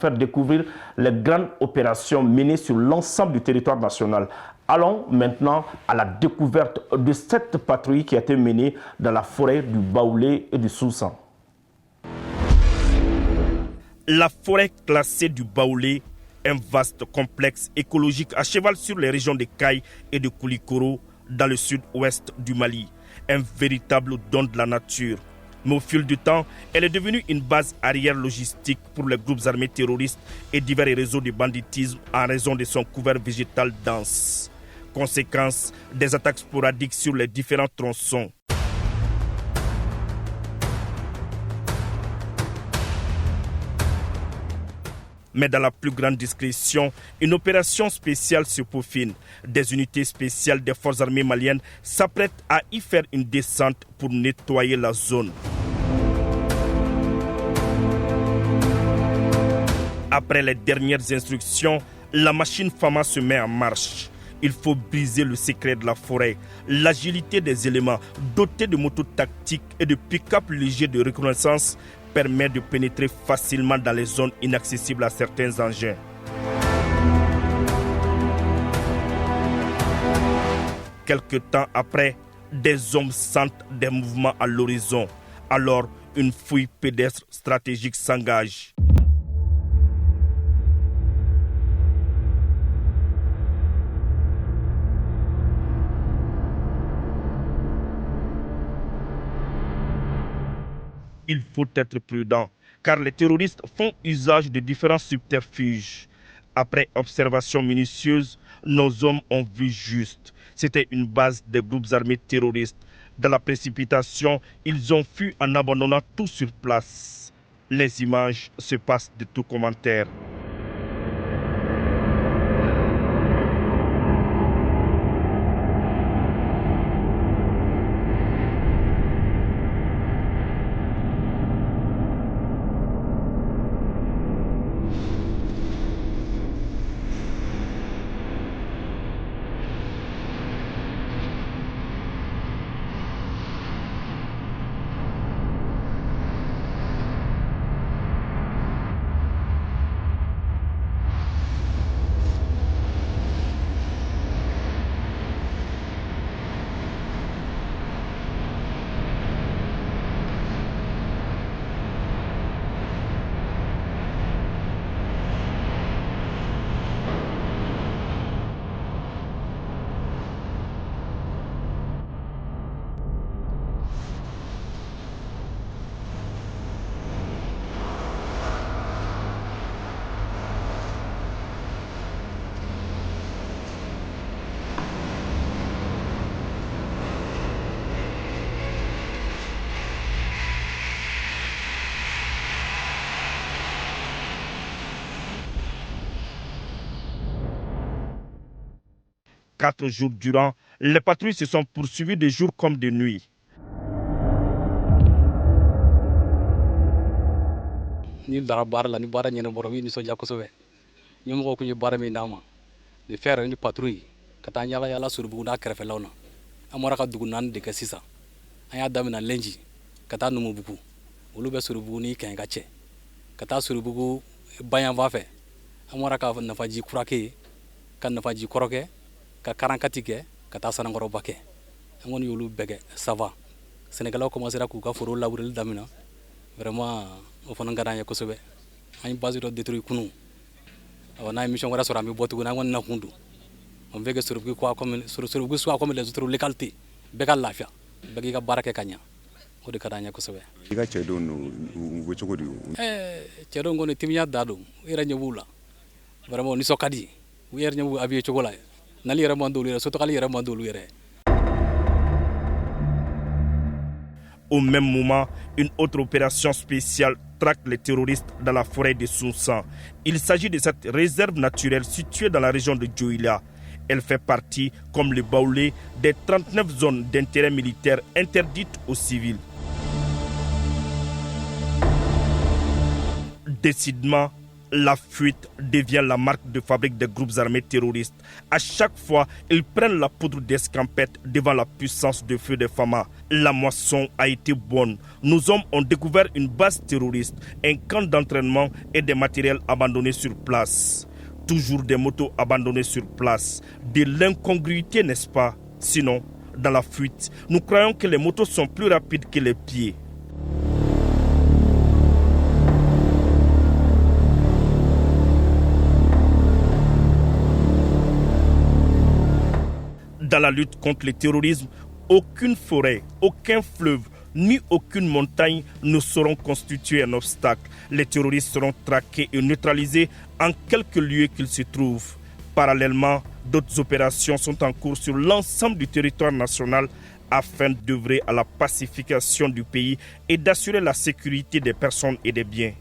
Faire découvrir les grandes opérations menées sur l'ensemble du territoire national. Allons maintenant à la découverte de cette patrouille qui a été menée dans la forêt du Baoulé et du Soussan. La forêt classée du Baoulé, un vaste complexe écologique à cheval sur les régions de Caille et de Koulikoro dans le sud-ouest du Mali. Un véritable don de la nature. Mais au fil du temps, elle est devenue une base arrière logistique pour les groupes armés terroristes et divers réseaux de banditisme en raison de son couvert végétal dense. Conséquence, des attaques sporadiques sur les différents tronçons. Mais dans la plus grande discrétion, une opération spéciale se peaufine. Des unités spéciales des forces armées maliennes s'apprêtent à y faire une descente pour nettoyer la zone. Après les dernières instructions, la machine Fama se met en marche. Il faut briser le secret de la forêt, l'agilité des éléments dotés de motos tactiques et de pick-up légers de reconnaissance permet de pénétrer facilement dans les zones inaccessibles à certains engins. Quelque temps après, des hommes sentent des mouvements à l'horizon. Alors, une fouille pédestre stratégique s'engage. Il faut être prudent, car les terroristes font usage de différents subterfuges. Après observation minutieuse, nos hommes ont vu juste. C'était une base des groupes armés terroristes. Dans la précipitation, ils ont fui en abandonnant tout sur place. Les images se passent de tout commentaire. Quatre jours durant, les patrouilles se sont poursuivies de jour comme de nuit. Ni dara baara la ni baara ɲɛna bɔrɔ mi nisɔndiya kosɛbɛ ɲɛmɔgɔw kun ye baara min d'an ma de faire une patrouille ka taa yala yala Sorobugu n'a kɛrɛfɛlaw na an bɔra ka dugu 4 de kɛ sisan an y'a daminɛ Lenji ka taa Numubugu olu bɛ Sorobugu ni Kɛɲɛka cɛ ka taa Sorobugu Bayanfan fɛ an bɔra ka Nafaji Kurake ka Nafaji Kɔrɔkɛ ka Karankati kɛ ka taa Sanankɔrɔba kɛ an kɔni y'olu bɛɛ kɛ ça va Sɛnɛkɛlaw commencera k'u ka foro labureli daminɛ vraiment o fana ka d'an ye kosɛbɛ an ye base dɔ détruire kunun n'an ye mission wɛrɛ sɔrɔ an bɛ bɔ tuguni an kɔni na kun don on veut que Sorobugu soit comme les autres localités bɛɛ ka lafiya bɛɛ k'i ka baara kɛ ka ɲɛ o de ka d'an ye kosɛbɛ. I ka cɛdenw u bɛ cogo di? Cɛdenw kɔni timiya da don u yɛrɛ ɲɛ b'u la vraiment nisɔn ka di u yɛrɛ ɲɛ b'u habillé cogo la nali yɛrɛ man d'olu yɛrɛ sotagali yɛrɛ man d'olu yɛrɛ. Au même moment, une autre opération spéciale traque les terroristes dans la forêt de Soussan. Il s'agit de cette réserve naturelle située dans la région de Dioïla. Elle fait partie, comme le Baoulé, des 39 zones d'intérêt militaire interdites aux civils. Décidément, La fuite devient la marque de fabrique des groupes armés terroristes. À chaque fois, ils prennent la poudre d'escampette devant la puissance de feu des FAMA. La moisson a été bonne. Nos hommes ont découvert une base terroriste, un camp d'entraînement et des matériels abandonnés sur place. Toujours des motos abandonnées sur place. De l'incongruité, n'est-ce pas? Sinon, dans la fuite, nous croyons que les motos sont plus rapides que les pieds. Dans la lutte contre le terrorisme, aucune forêt, aucun fleuve, ni aucune montagne ne sauront constituer un obstacle. Les terroristes seront traqués et neutralisés en quelques lieux qu'ils se trouvent. Parallèlement, d'autres opérations sont en cours sur l'ensemble du territoire national afin d'œuvrer à la pacification du pays et d'assurer la sécurité des personnes et des biens.